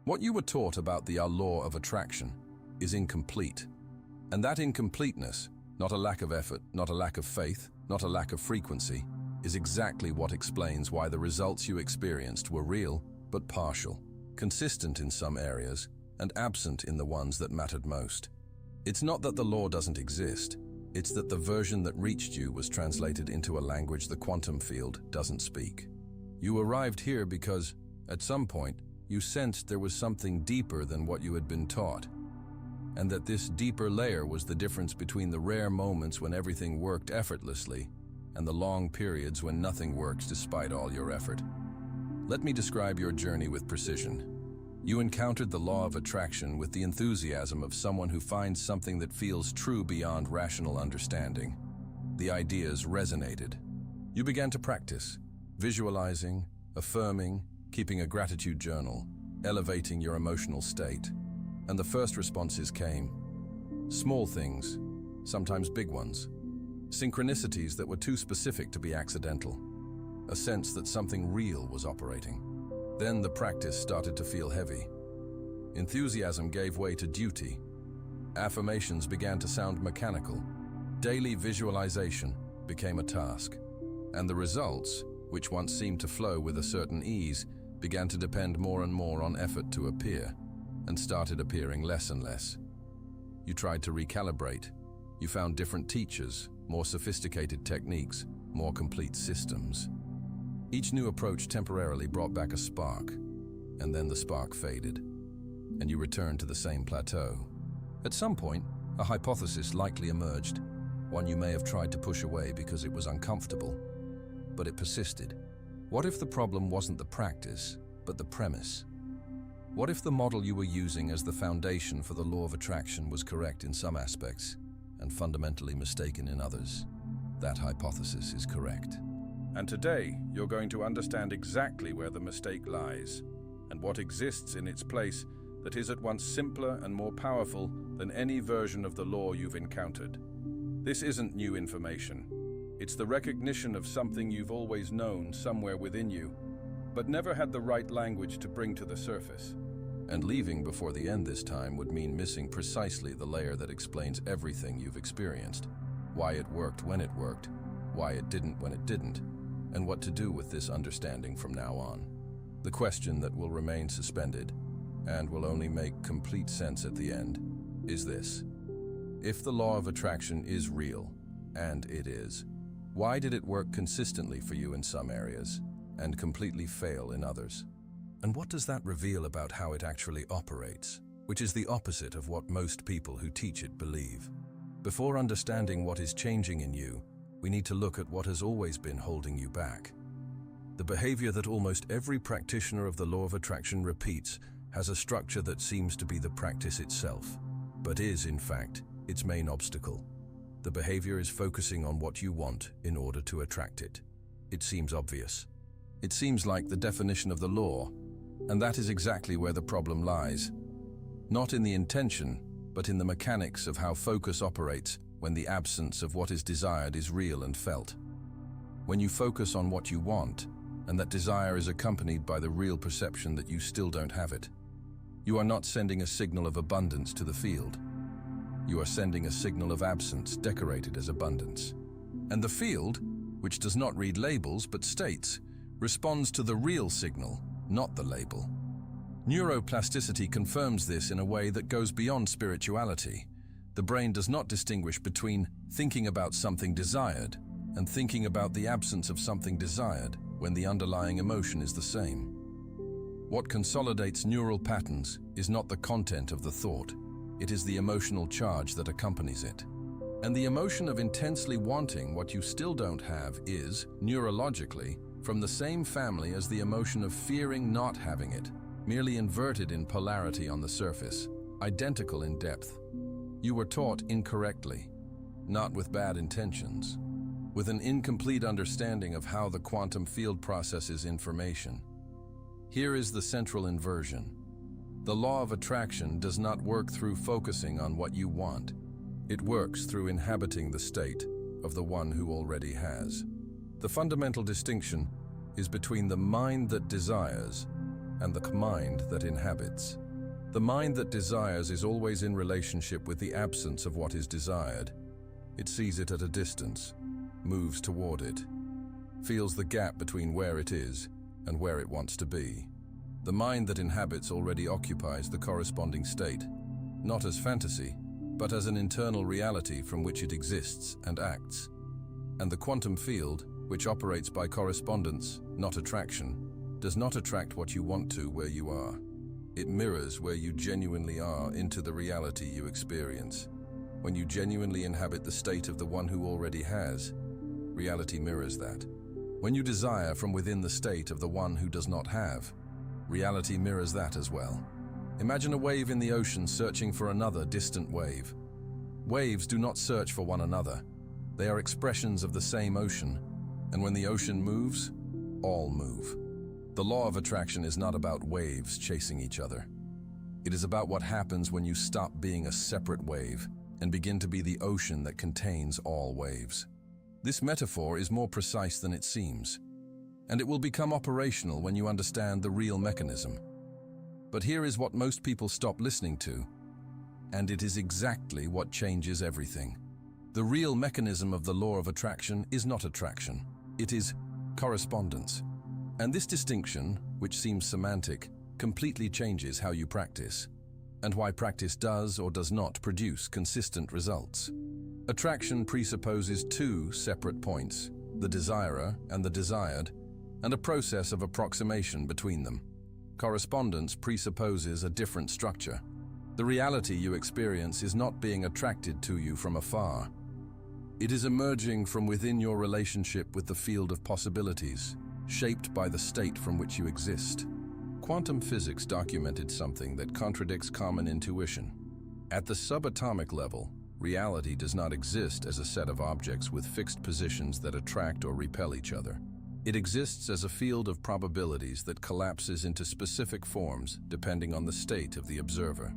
What you were taught about the law of attraction is incomplete. And that incompleteness, not a lack of effort, not a lack of faith, not a lack of frequency, is exactly what explains why the results you experienced were real but partial, consistent in some areas, and absent in the ones that mattered most. It's not that the law doesn't exist, it's that the version that reached you was translated into a language the quantum field doesn't speak. You arrived here because, at some point, you sensed there was something deeper than what you had been taught, and that this deeper layer was the difference between the rare moments when everything worked effortlessly and the long periods when nothing works despite all your effort. Let me describe your journey with precision. You encountered the law of attraction with the enthusiasm of someone who finds something that feels true beyond rational understanding. The ideas resonated. You began to practice, visualizing, affirming, keeping a gratitude journal, elevating your emotional state. And the first responses came. Small things, sometimes big ones. Synchronicities that were too specific to be accidental. A sense that something real was operating. Then the practice started to feel heavy. Enthusiasm gave way to duty. Affirmations began to sound mechanical. Daily visualization became a task. And the results, which once seemed to flow with a certain ease, began to depend more and more on effort to appear, and started appearing less and less. You tried to recalibrate. You found different teachers, more sophisticated techniques, more complete systems. Each new approach temporarily brought back a spark, and then the spark faded, and you returned to the same plateau. At some point, a hypothesis likely emerged, one you may have tried to push away because it was uncomfortable, but it persisted. What if the problem wasn't the practice, but the premise? What if the model you were using as the foundation for the law of attraction was correct in some aspects and fundamentally mistaken in others? That hypothesis is correct. And today, you're going to understand exactly where the mistake lies and what exists in its place that is at once simpler and more powerful than any version of the law you've encountered. This isn't new information. It's the recognition of something you've always known somewhere within you, but never had the right language to bring to the surface. And leaving before the end this time would mean missing precisely the layer that explains everything you've experienced. Why it worked when it worked, why it didn't when it didn't, and what to do with this understanding from now on. The question that will remain suspended, and will only make complete sense at the end, is this. If the law of attraction is real, and it is, why did it work consistently for you in some areas, and completely fail in others? And what does that reveal about how it actually operates, which is the opposite of what most people who teach it believe? Before understanding what is changing in you, we need to look at what has always been holding you back. The behavior that almost every practitioner of the law of attraction repeats has a structure that seems to be the practice itself, but is, in fact, its main obstacle. The behavior is focusing on what you want in order to attract it. It seems obvious. It seems like the definition of the law, and that is exactly where the problem lies. Not in the intention, but in the mechanics of how focus operates when the absence of what is desired is real and felt. When you focus on what you want, and that desire is accompanied by the real perception that you still don't have it, you are not sending a signal of abundance to the field. You are sending a signal of absence decorated as abundance. And the field, which does not read labels but states, responds to the real signal, not the label. Neuroplasticity confirms this in a way that goes beyond spirituality. The brain does not distinguish between thinking about something desired and thinking about the absence of something desired when the underlying emotion is the same. What consolidates neural patterns is not the content of the thought, it is the emotional charge that accompanies it. And the emotion of intensely wanting what you still don't have is, neurologically, from the same family as the emotion of fearing not having it, merely inverted in polarity on the surface, identical in depth. You were taught incorrectly, not with bad intentions, with an incomplete understanding of how the quantum field processes information. Here is the central inversion. The law of attraction does not work through focusing on what you want. It works through inhabiting the state of the one who already has. The fundamental distinction is between the mind that desires and the mind that inhabits. The mind that desires is always in relationship with the absence of what is desired. It sees it at a distance, moves toward it, feels the gap between where it is and where it wants to be. The mind that inhabits already occupies the corresponding state, not as fantasy, but as an internal reality from which it exists and acts. And the quantum field, which operates by correspondence, not attraction, does not attract what you want to where you are. It mirrors where you genuinely are into the reality you experience. When you genuinely inhabit the state of the one who already has, reality mirrors that. When you desire from within the state of the one who does not have, reality mirrors that as well. Imagine a wave in the ocean searching for another distant wave. Waves do not search for one another. They are expressions of the same ocean, and when the ocean moves, all move. The law of attraction is not about waves chasing each other. It is about what happens when you stop being a separate wave and begin to be the ocean that contains all waves. This metaphor is more precise than it seems, and it will become operational when you understand the real mechanism. But here is what most people stop listening to, and it is exactly what changes everything. The real mechanism of the law of attraction is not attraction. It is correspondence. And this distinction, which seems semantic, completely changes how you practice, and why practice does or does not produce consistent results. Attraction presupposes two separate points, the desirer and the desired, and a process of approximation between them. Correspondence presupposes a different structure. The reality you experience is not being attracted to you from afar. It is emerging from within your relationship with the field of possibilities, shaped by the state from which you exist. Quantum physics documented something that contradicts common intuition. At the subatomic level, reality does not exist as a set of objects with fixed positions that attract or repel each other. It exists as a field of probabilities that collapses into specific forms depending on the state of the observer.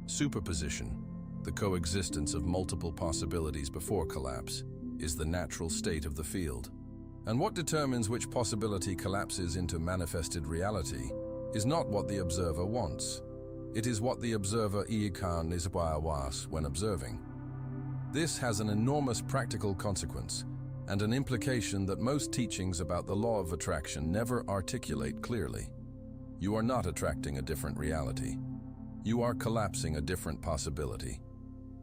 Superposition, the coexistence of multiple possibilities before collapse, is the natural state of the field. And what determines which possibility collapses into manifested reality is not what the observer wants. It is what the observer is when observing. This has an enormous practical consequence and an implication that most teachings about the law of attraction never articulate clearly. You are not attracting a different reality. You are collapsing a different possibility,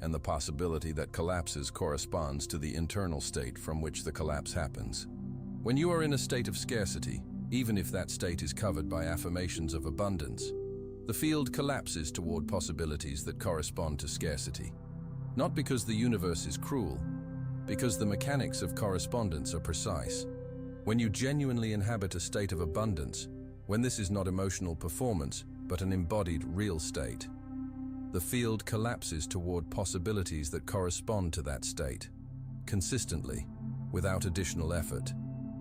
and the possibility that collapses corresponds to the internal state from which the collapse happens. When you are in a state of scarcity, even if that state is covered by affirmations of abundance, the field collapses toward possibilities that correspond to scarcity. Not because the universe is cruel, because the mechanics of correspondence are precise. When you genuinely inhabit a state of abundance, when this is not emotional performance, but an embodied real state, the field collapses toward possibilities that correspond to that state, consistently, without additional effort.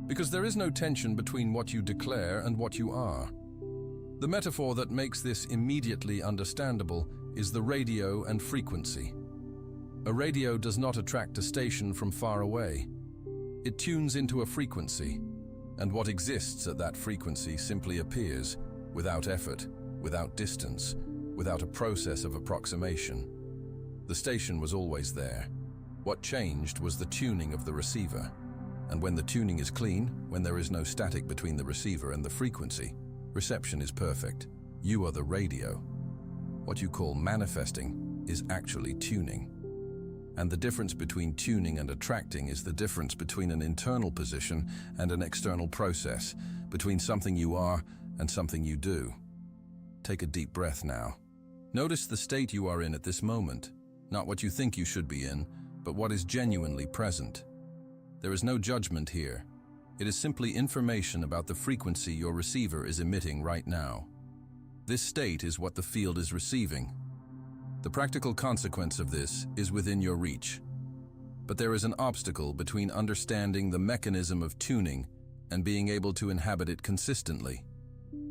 Because there is no tension between what you declare and what you are. The metaphor that makes this immediately understandable is the radio and frequency. A radio does not attract a station from far away. It tunes into a frequency, and what exists at that frequency simply appears, without effort, without distance, without a process of approximation. The station was always there. What changed was the tuning of the receiver. And when the tuning is clean, when there is no static between the receiver and the frequency, reception is perfect. You are the radio. What you call manifesting is actually tuning. And the difference between tuning and attracting is the difference between an internal position and an external process, between something you are and something you do. Take a deep breath now. Notice the state you are in at this moment, not what you think you should be in, but what is genuinely present. There is no judgment here. It is simply information about the frequency your receiver is emitting right now. This state is what the field is receiving. The practical consequence of this is within your reach. But there is an obstacle between understanding the mechanism of tuning and being able to inhabit it consistently.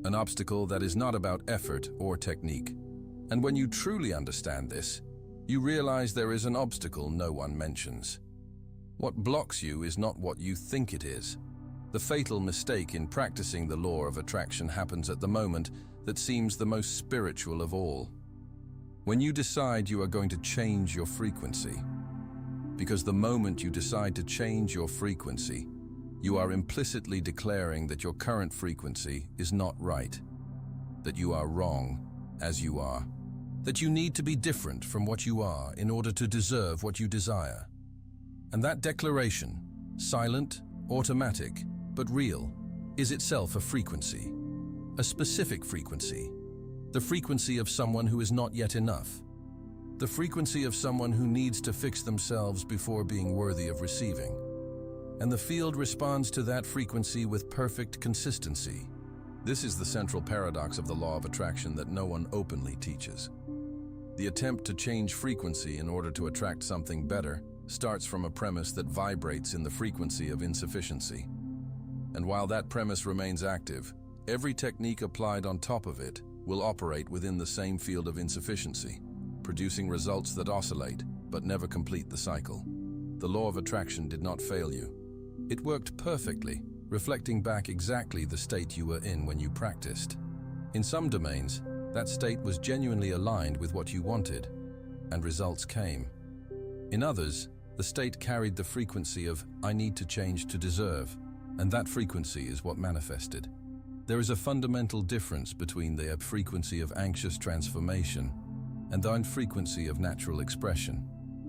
An obstacle that is not about effort or technique. And when you truly understand this, you realize there is an obstacle no one mentions. What blocks you is not what you think it is. The fatal mistake in practicing the law of attraction happens at the moment that seems the most spiritual of all. When you decide you are going to change your frequency. Because the moment you decide to change your frequency, you are implicitly declaring that your current frequency is not right, that you are wrong as you are, that you need to be different from what you are in order to deserve what you desire. And that declaration, silent, automatic, but real, is itself a frequency, a specific frequency, the frequency of someone who is not yet enough, the frequency of someone who needs to fix themselves before being worthy of receiving. And the field responds to that frequency with perfect consistency. This is the central paradox of the law of attraction that no one openly teaches. The attempt to change frequency in order to attract something better starts from a premise that vibrates in the frequency of insufficiency. And while that premise remains active, every technique applied on top of it will operate within the same field of insufficiency, producing results that oscillate but never complete the cycle. The law of attraction did not fail you. It worked perfectly, reflecting back exactly the state you were in when you practiced. In some domains, that state was genuinely aligned with what you wanted, and results came. In others, the state carried the frequency of "I need to change to deserve," and that frequency is what manifested. There is a fundamental difference between the frequency of anxious transformation and the frequency of natural expression.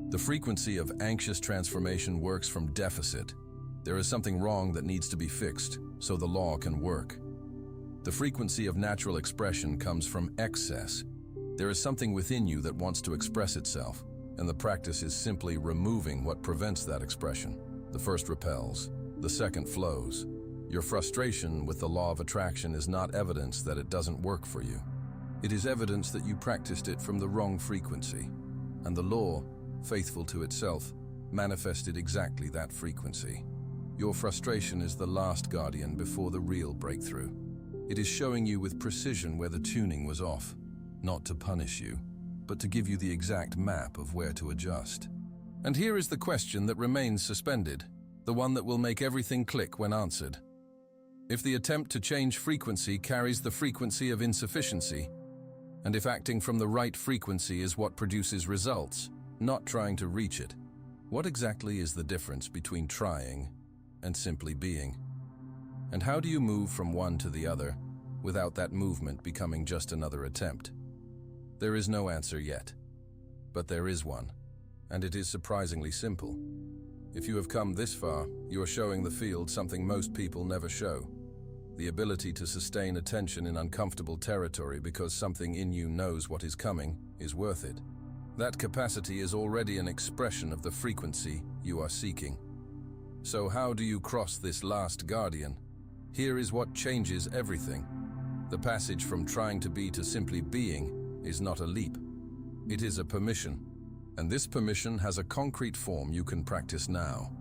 The frequency of anxious transformation works from deficit. There is something wrong that needs to be fixed, so the law can work. The frequency of natural expression comes from excess. There is something within you that wants to express itself, and the practice is simply removing what prevents that expression. The first repels, the second flows. Your frustration with the law of attraction is not evidence that it doesn't work for you. It is evidence that you practiced it from the wrong frequency, and the law, faithful to itself, manifested exactly that frequency. Your frustration is the last guardian before the real breakthrough. It is showing you with precision where the tuning was off, not to punish you, but to give you the exact map of where to adjust. And here is the question that remains suspended, the one that will make everything click when answered. If the attempt to change frequency carries the frequency of insufficiency, and if acting from the right frequency is what produces results, not trying to reach it, what exactly is the difference between trying and simply being? And how do you move from one to the other without that movement becoming just another attempt? There is no answer yet, but there is one, and it is surprisingly simple. If you have come this far, you are showing the field something most people never show: the ability to sustain attention in uncomfortable territory because something in you knows what is coming is worth it. That capacity is already an expression of the frequency you are seeking. So how do you cross this last guardian? Here is what changes everything. The passage from trying to be to simply being is not a leap. It is a permission. And this permission has a concrete form you can practice now.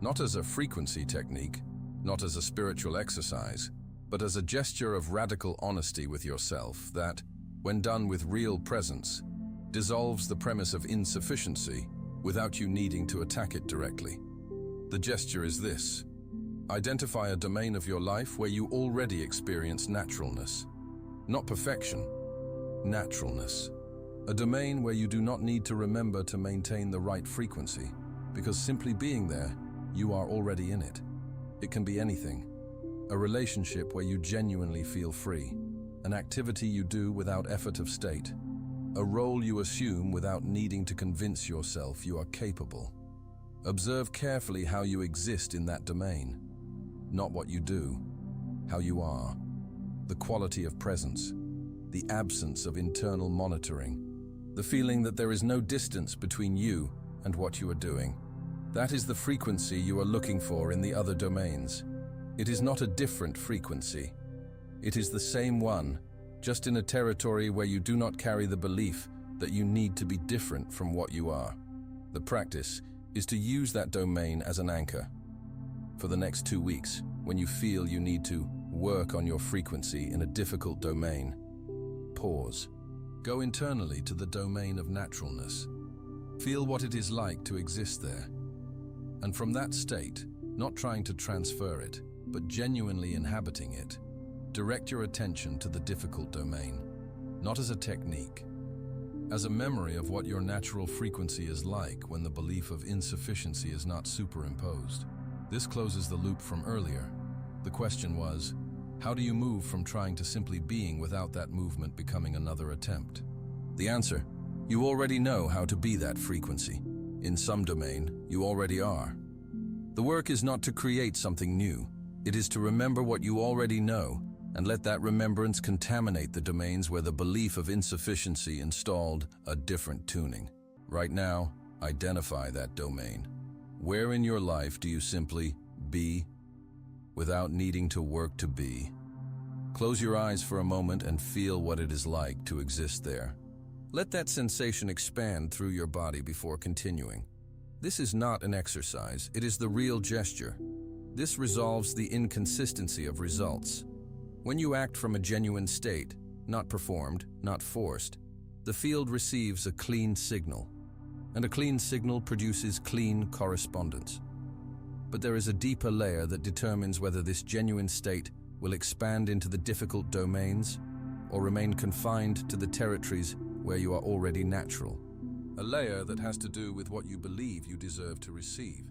Not as a frequency technique, not as a spiritual exercise, but as a gesture of radical honesty with yourself that, when done with real presence, dissolves the premise of insufficiency without you needing to attack it directly. The gesture is this: identify a domain of your life where you already experience naturalness. Not perfection, naturalness. A domain where you do not need to remember to maintain the right frequency, because simply being there, you are already in it. It can be anything. A relationship where you genuinely feel free. An activity you do without effort of state. A role you assume without needing to convince yourself you are capable. Observe carefully how you exist in that domain. Not what you do, how you are. The quality of presence. The absence of internal monitoring. The feeling that there is no distance between you and what you are doing. That is the frequency you are looking for in the other domains. It is not a different frequency. It is the same one, just in a territory where you do not carry the belief that you need to be different from what you are. The practice is to use that domain as an anchor. For the next 2 weeks, when you feel you need to work on your frequency in a difficult domain, pause. Go internally to the domain of naturalness. Feel what it is like to exist there. And from that state, not trying to transfer it, but genuinely inhabiting it. Direct your attention to the difficult domain, not as a technique, as a memory of what your natural frequency is like when the belief of insufficiency is not superimposed. This closes the loop from earlier. The question was, how do you move from trying to simply being without that movement becoming another attempt? The answer, you already know how to be that frequency. In some domain, you already are. The work is not to create something new. It is to remember what you already know and let that remembrance contaminate the domains where the belief of insufficiency installed a different tuning. Right now, identify that domain. Where in your life do you simply be without needing to work to be? Close your eyes for a moment and feel what it is like to exist there. Let that sensation expand through your body before continuing. This is not an exercise, it is the real gesture. This resolves the inconsistency of results. When you act from a genuine state, not performed, not forced, the field receives a clean signal, and a clean signal produces clean correspondence. But there is a deeper layer that determines whether this genuine state will expand into the difficult domains or remain confined to the territories where you are already natural. A layer that has to do with what you believe you deserve to receive,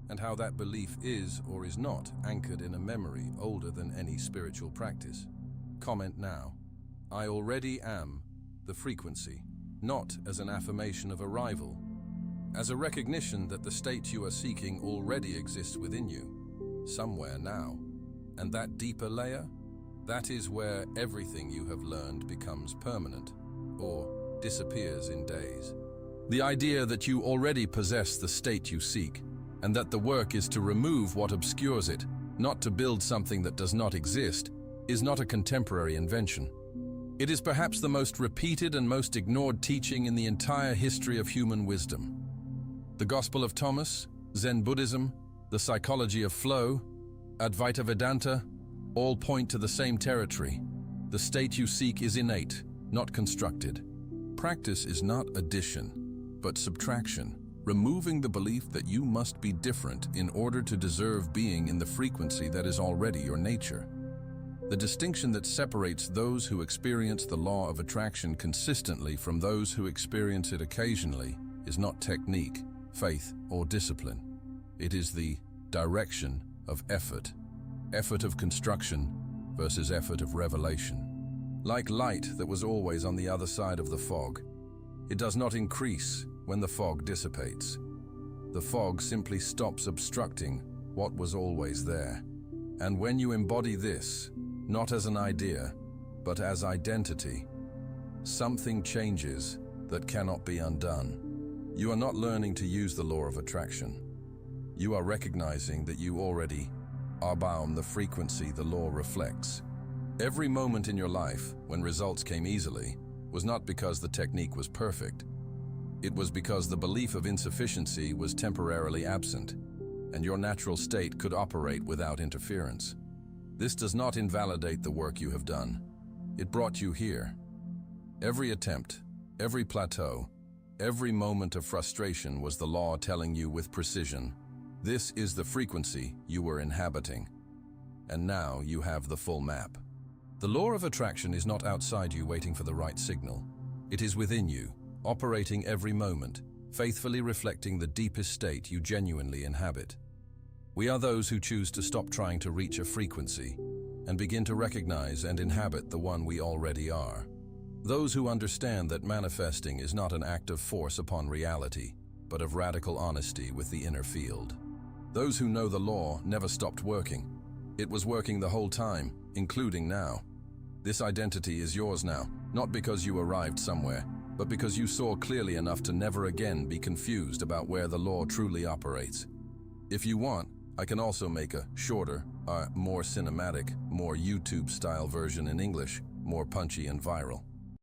and how that belief is or is not anchored in a memory older than any spiritual practice. Comment now. I already am the frequency, not as an affirmation of arrival, as a recognition that the state you are seeking already exists within you, somewhere now. And that deeper layer, that is where everything you have learned becomes permanent, or disappears in days. The idea that you already possess the state you seek, and that the work is to remove what obscures it, not to build something that does not exist, is not a contemporary invention. It is perhaps the most repeated and most ignored teaching in the entire history of human wisdom. The Gospel of Thomas, Zen Buddhism, the psychology of flow, Advaita Vedanta, all point to the same territory. The state you seek is innate, not constructed. Practice is not addition, but subtraction. Removing the belief that you must be different in order to deserve being in the frequency that is already your nature. The distinction that separates those who experience the law of attraction consistently from those who experience it occasionally is not technique, faith, or discipline. It is the direction of effort. Effort of construction versus effort of revelation. Like light that was always on the other side of the fog, it does not increase when the fog dissipates. The fog simply stops obstructing what was always there. And when you embody this, not as an idea, but as identity, something changes that cannot be undone. You are not learning to use the law of attraction. You are recognizing that you already are bound the frequency the law reflects. Every moment in your life when results came easily was not because the technique was perfect. It was because the belief of insufficiency was temporarily absent, and your natural state could operate without interference. This does not invalidate the work you have done. It brought you here. Every attempt, every plateau, every moment of frustration was the law telling you with precision, this is the frequency you were inhabiting. And now you have the full map. The law of attraction is not outside you waiting for the right signal. It is within you, operating every moment, faithfully reflecting the deepest state you genuinely inhabit. We are those who choose to stop trying to reach a frequency and begin to recognize and inhabit the one we already are. Those who understand that manifesting is not an act of force upon reality, but of radical honesty with the inner field. Those who know the law never stopped working. It was working the whole time, including now. This identity is yours now, not because you arrived somewhere, but because you saw clearly enough to never again be confused about where the law truly operates. If you want, I can also make a shorter, more cinematic, more YouTube-style version in English, more punchy and viral.